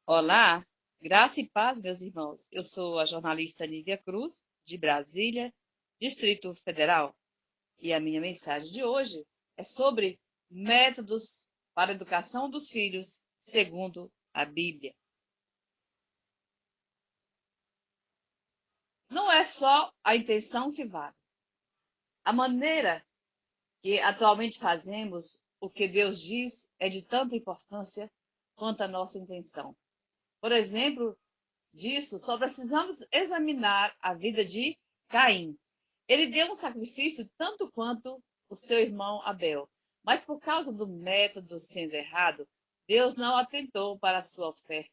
Olá, graça e paz, meus irmãos. Eu sou a jornalista Nívia Cruz, de Brasília, Distrito Federal, e a minha mensagem de hoje é sobre métodos para a educação dos filhos, segundo a Bíblia. Não é só a intenção que vale. A maneira que atualmente fazemos o que Deus diz é de tanta importância quanto a nossa intenção. Por exemplo, disso, só precisamos examinar a vida de Caim. Ele deu um sacrifício tanto quanto o seu irmão Abel, mas por causa do método sendo errado, Deus não atentou para a sua oferta.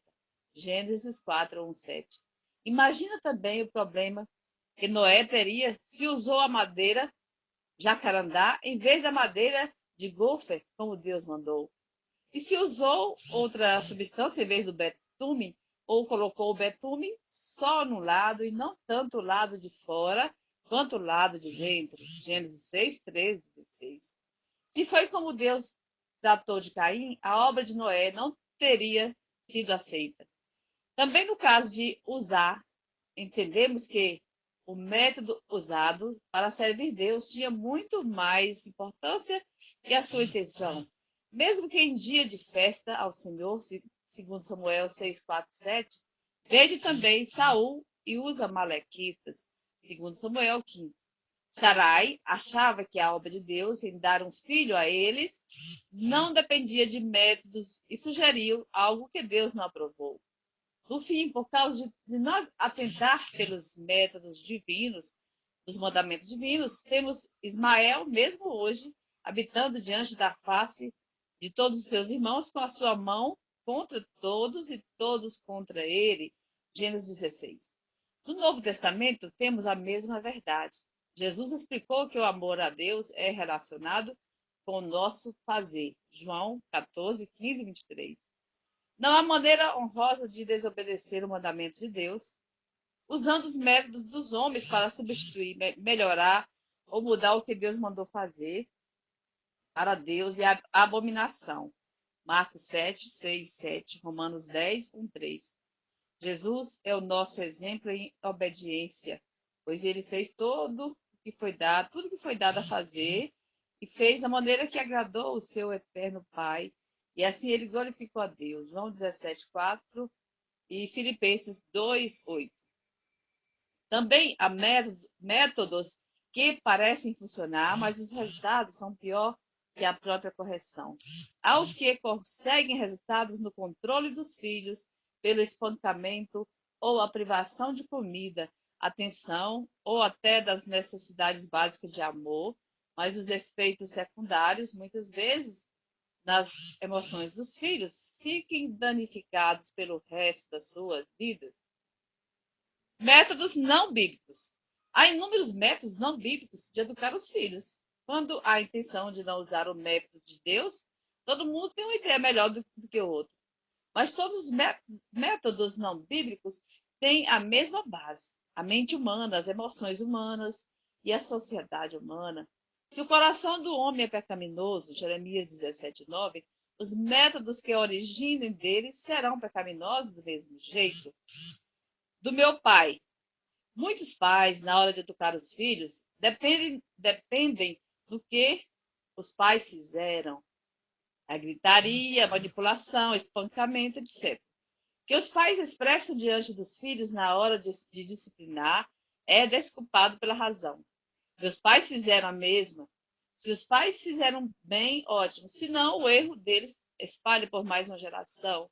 Gênesis 4, 1, 7. Imagina também o problema que Noé teria se usou a madeira jacarandá em vez da madeira de gofer, como Deus mandou. E se usou outra substância em vez do betume, ou colocou o betume só no lado e não tanto o lado de fora quanto o lado de dentro. Gênesis 6, 13, 16. Se foi como Deus tratou de Caim, a obra de Noé não teria sido aceita. Também no caso de usar, entendemos que o método usado para servir Deus tinha muito mais importância que a sua intenção. Mesmo que em dia de festa ao Senhor, segundo Samuel 6, 4, 7, vede também Saul e os amalequitas, segundo Samuel 15. Sarai achava que a obra de Deus em dar um filho a eles não dependia de métodos e sugeriu algo que Deus não aprovou. No fim, por causa de não atentar pelos métodos divinos, dos mandamentos divinos, temos Ismael, mesmo hoje, habitando diante da face de todos os seus irmãos, com a sua mão contra todos e todos contra ele. Gênesis 16. No Novo Testamento, temos a mesma verdade. Jesus explicou que o amor a Deus é relacionado com o nosso fazer. João 14, 15 e 23. Não há maneira honrosa de desobedecer o mandamento de Deus, usando os métodos dos homens para substituir, melhorar ou mudar o que Deus mandou fazer para Deus e a abominação. Marcos 7, 6, 7, Romanos 10, 1, 3. Jesus é o nosso exemplo em obediência, pois ele fez tudo que foi dado a fazer, e fez da maneira que agradou o seu eterno Pai, e assim ele glorificou a Deus. João 17, 4 e Filipenses 2, 8. Também há métodos que parecem funcionar, mas os resultados são pior que a própria correção. Há os que conseguem resultados no controle dos filhos pelo espancamento ou a privação de comida, atenção ou até das necessidades básicas de amor, mas os efeitos secundários, muitas vezes, nas emoções dos filhos, fiquem danificados pelo resto das suas vidas. Métodos não bíblicos. Há inúmeros métodos não bíblicos de educar os filhos. Quando há a intenção de não usar o método de Deus, todo mundo tem uma ideia melhor do que o outro. Mas todos os métodos não bíblicos têm a mesma base: a mente humana, as emoções humanas e a sociedade humana. Se o coração do homem é pecaminoso, Jeremias 17, 9, os métodos que originem dele serão pecaminosos do mesmo jeito. Do meu pai. Muitos pais, na hora de educar os filhos, dependem do que os pais fizeram. A gritaria, a manipulação, espancamento, etc. Que os pais expressam diante dos filhos na hora de disciplinar é desculpado pela razão. Meus pais fizeram a mesma. Se os pais fizeram bem, ótimo. Se não, o erro deles espalha por mais uma geração.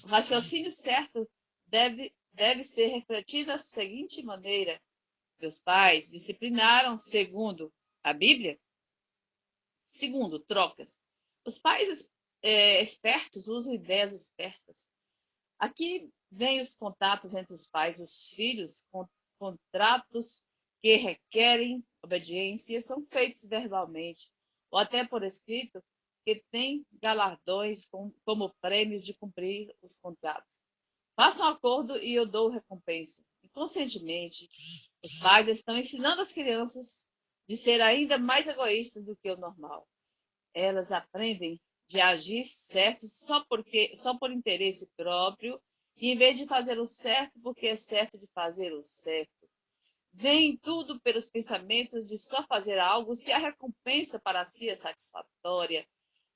O raciocínio certo deve ser refletido da seguinte maneira: meus pais disciplinaram segundo a Bíblia. Segundo, trocas. Os pais espertos usam ideias espertas. Aqui vem os contatos entre os pais e os filhos, contratos que requerem obediência, são feitos verbalmente ou até por escrito, que têm galardões como prêmios de cumprir os contratos. Faça um acordo e eu dou recompensa. Inconscientemente, os pais estão ensinando as crianças de ser ainda mais egoístas do que o normal. Elas aprendem de agir certo só por interesse próprio E em vez de fazer o certo, porque é certo de fazer o certo, vem tudo pelos pensamentos de só fazer algo se a recompensa para si é satisfatória.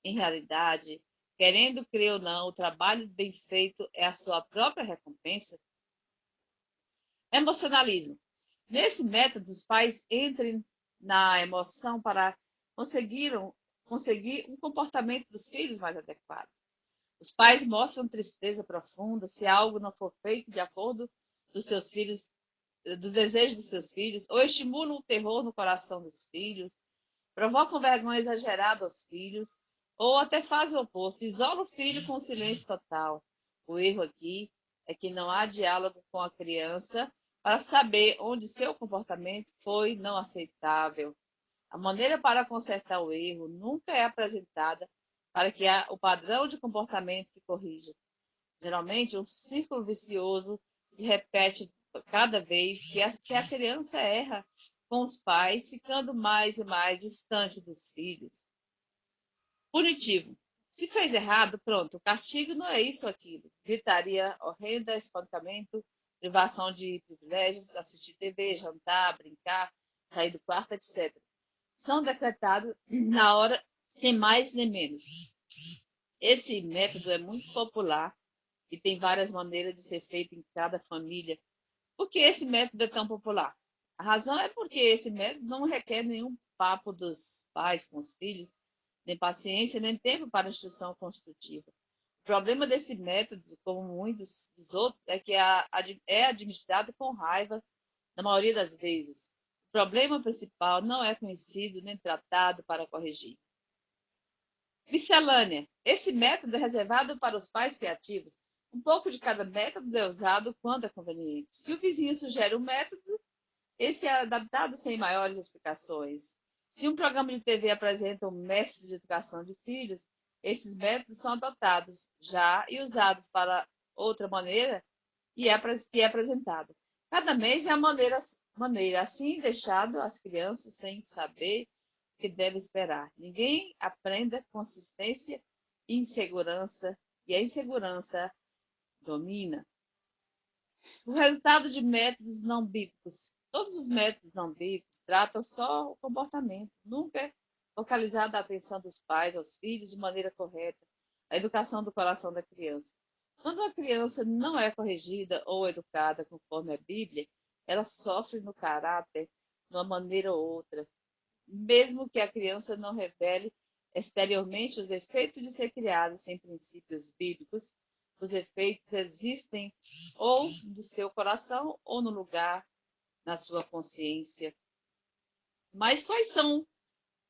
Em realidade, querendo crer ou não, o trabalho bem feito é a sua própria recompensa. Emocionalismo. Nesse método, os pais entram na emoção para conseguir um comportamento dos filhos mais adequado. Os pais mostram tristeza profunda se algo não for feito de acordo dos seus filhos, do desejo dos seus filhos, ou estimulam o terror no coração dos filhos, provocam vergonha exagerada aos filhos, ou até fazem o oposto, isolam o filho com silêncio total. O erro aqui é que não há diálogo com a criança para saber onde seu comportamento foi não aceitável. A maneira para consertar o erro nunca é apresentada para que o padrão de comportamento se corrija. Geralmente, um círculo vicioso se repete cada vez que a criança erra com os pais, ficando mais e mais distante dos filhos. Punitivo. Se fez errado, pronto, o castigo não é isso ou aquilo. Gritaria horrenda, espancamento, privação de privilégios, assistir TV, jantar, brincar, sair do quarto, etc. São decretados na hora, sem mais nem menos. Esse método é muito popular e tem várias maneiras de ser feito em cada família. Por que esse método é tão popular? A razão é porque esse método não requer nenhum papo dos pais com os filhos, nem paciência, nem tempo para instrução construtiva. O problema desse método, como muitos dos outros, é que é administrado com raiva na maioria das vezes. O problema principal não é conhecido nem tratado para corrigir. Miscelânea. Esse método é reservado para os pais criativos. Um pouco de cada método é usado quando é conveniente. Se o vizinho sugere um método, esse é adaptado sem maiores explicações. Se um programa de TV apresenta um mestre de educação de filhos, esses métodos são adotados já e usados para outra maneira que é apresentado. Cada mês é a maneira assim deixado as crianças sem saber o que deve esperar. Ninguém aprenda consistência e insegurança, e a insegurança domina. O resultado de métodos não bíblicos. Todos os métodos não bíblicos tratam só o comportamento, nunca é focalizada a atenção dos pais aos filhos de maneira correta, a educação do coração da criança. Quando a criança não é corrigida ou educada conforme a Bíblia, ela sofre no caráter de uma maneira ou outra, mesmo que a criança não revele exteriormente os efeitos de ser criada sem princípios bíblicos. Os efeitos existem ou no seu coração ou no lugar na sua consciência. Mas quais são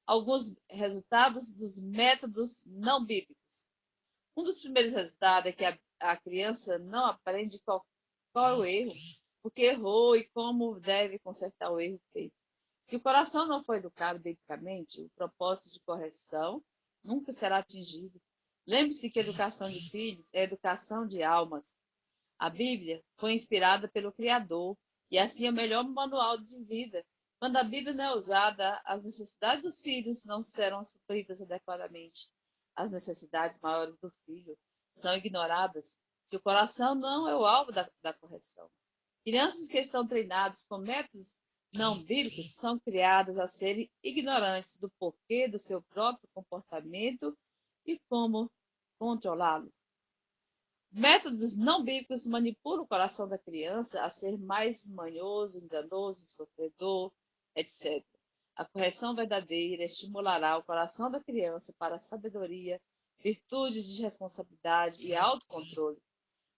alguns resultados dos métodos não bíblicos? Um dos primeiros resultados é que a criança não aprende qual é o erro, porque errou e como deve consertar o erro feito. Se o coração não for educado biblicamente, o propósito de correção nunca será atingido. Lembre-se que a educação de filhos é educação de almas. A Bíblia foi inspirada pelo Criador e assim é o melhor manual de vida. Quando a Bíblia não é usada, as necessidades dos filhos não serão supridas adequadamente. As necessidades maiores do filho são ignoradas se o coração não é o alvo da correção. Crianças que estão treinadas com métodos não bíblicos são criadas a serem ignorantes do porquê do seu próprio comportamento e como controlá-lo. Métodos não bíblicos manipulam o coração da criança a ser mais manhoso, enganoso, sofredor, etc. A correção verdadeira estimulará o coração da criança para a sabedoria, virtudes de responsabilidade e autocontrole.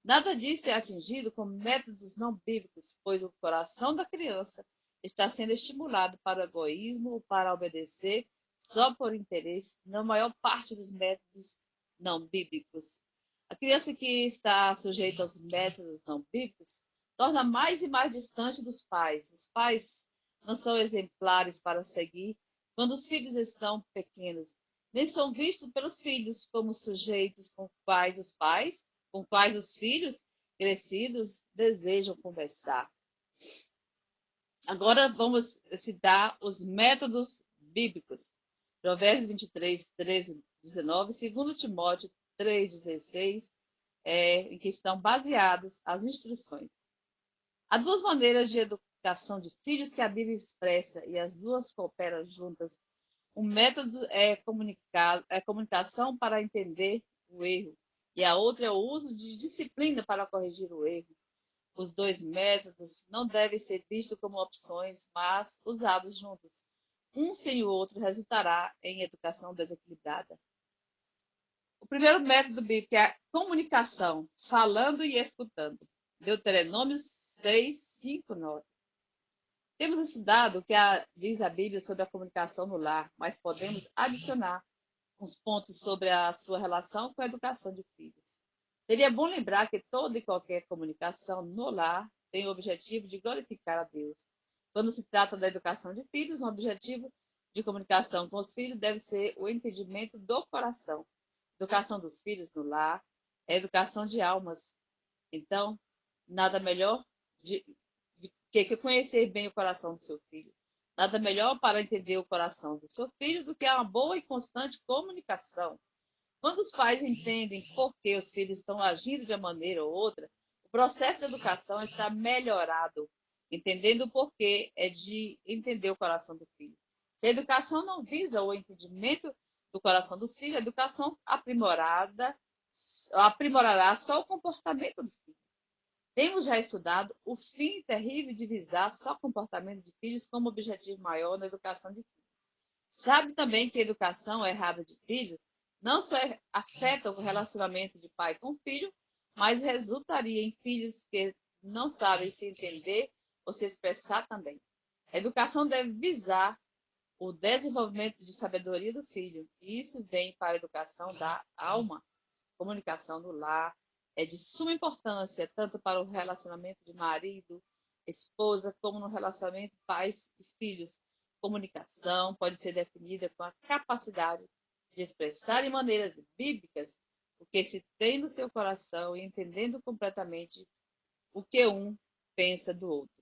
Nada disso é atingido com métodos não bíblicos, pois o coração da criança está sendo estimulado para o egoísmo ou para obedecer só por interesse, na maior parte dos métodos não bíblicos. A criança que está sujeita aos métodos não bíblicos torna mais e mais distante dos pais. Os pais não são exemplares para seguir quando os filhos estão pequenos, nem são vistos pelos filhos como sujeitos com quais os filhos crescidos desejam conversar. Agora vamos citar os métodos bíblicos. Provérbios 23, 13, 19, 2 Timóteo 3, 16, em que estão baseadas as instruções. Há duas maneiras de educação de filhos que a Bíblia expressa e as duas cooperam juntas. Um método é comunicação para entender o erro, e a outra é o uso de disciplina para corrigir o erro. Os dois métodos não devem ser vistos como opções, mas usados juntos. Um sem o outro resultará em educação desequilibrada. O primeiro método bíblico é a comunicação, falando e escutando. Deuteronômio 6, 5, 9. Temos estudado o que diz a Bíblia sobre a comunicação no lar, mas podemos adicionar uns pontos sobre a sua relação com a educação de filhos. Seria bom lembrar que toda e qualquer comunicação no lar tem o objetivo de glorificar a Deus. Quando se trata da educação de filhos, um objetivo de comunicação com os filhos deve ser o entendimento do coração. Educação dos filhos no lar é educação de almas. Então, nada melhor que conhecer bem o coração do seu filho. Nada melhor para entender o coração do seu filho do que uma boa e constante comunicação. Quando os pais entendem por que os filhos estão agindo de uma maneira ou outra, o processo de educação está melhorado. Entendendo o porquê é de entender o coração do filho. Se a educação não visa o entendimento do coração dos filhos, a educação aprimorará só o comportamento do filho. Temos já estudado o fim terrível de visar só comportamento de filhos como objetivo maior na educação de filhos. Sabe também que a educação errada de filho não só afeta o relacionamento de pai com filho, mas resultaria em filhos que não sabem se entender ou se expressar também. A educação deve visar o desenvolvimento de sabedoria do filho, e isso vem para a educação da alma. Comunicação do lar é de suma importância tanto para o relacionamento de marido, esposa, como no relacionamento pais e filhos. Comunicação pode ser definida com a capacidade de expressar em maneiras bíblicas o que se tem no seu coração e entendendo completamente o que um pensa do outro.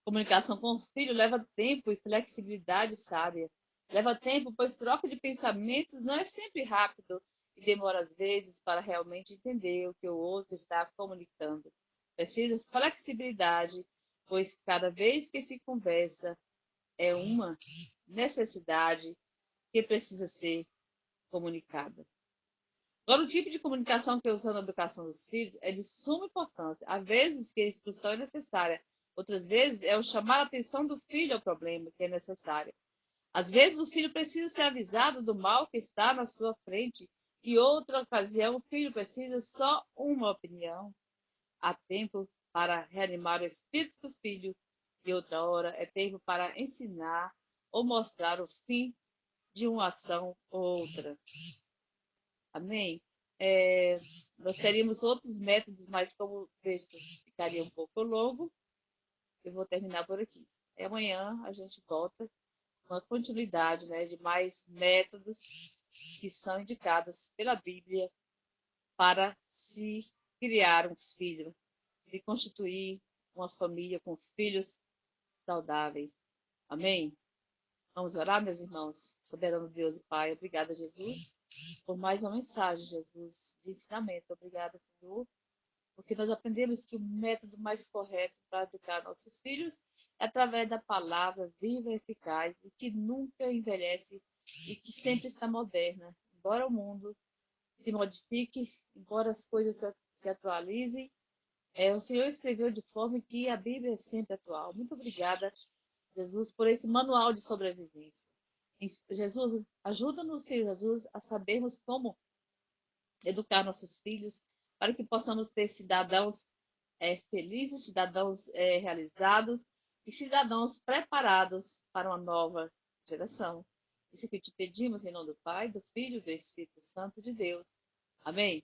Comunicação com o filho leva tempo e flexibilidade sábia. Leva tempo, pois troca de pensamentos não é sempre rápido e demora às vezes para realmente entender o que o outro está comunicando. Precisa flexibilidade, pois cada vez que se conversa é uma necessidade que precisa ser comunicada. Agora, o tipo de comunicação que usamos na educação dos filhos é de suma importância. Há vezes que a instrução é necessária, outras vezes é o chamar a atenção do filho ao problema que é necessário. Às vezes o filho precisa ser avisado do mal que está na sua frente, e outra ocasião o filho precisa só uma opinião. Há tempo para reanimar o espírito do filho, e outra hora é tempo para ensinar ou mostrar o fim de uma ação ou outra. Amém? Nós teríamos outros métodos, mas como o texto ficaria um pouco longo, eu vou terminar por aqui. Amanhã a gente volta com a continuidade, né, de mais métodos que são indicados pela Bíblia para se criar um filho, se constituir uma família com filhos saudáveis. Amém? Vamos orar, meus irmãos? Soberano Deus e Pai, obrigada, Jesus, por mais uma mensagem, Jesus, de ensinamento. Obrigada, Senhor, porque nós aprendemos que o método mais correto para educar nossos filhos é através da palavra viva e eficaz, e que nunca envelhece e que sempre está moderna. Embora o mundo se modifique, embora as coisas se atualizem, o Senhor escreveu de forma que a Bíblia é sempre atual. Muito obrigada, Jesus, por esse manual de sobrevivência. Jesus, ajuda-nos, Senhor Jesus, a sabermos como educar nossos filhos, para que possamos ter cidadãos felizes, cidadãos realizados e cidadãos preparados para uma nova geração. Isso que te pedimos em nome do Pai, do Filho e do Espírito Santo de Deus. Amém?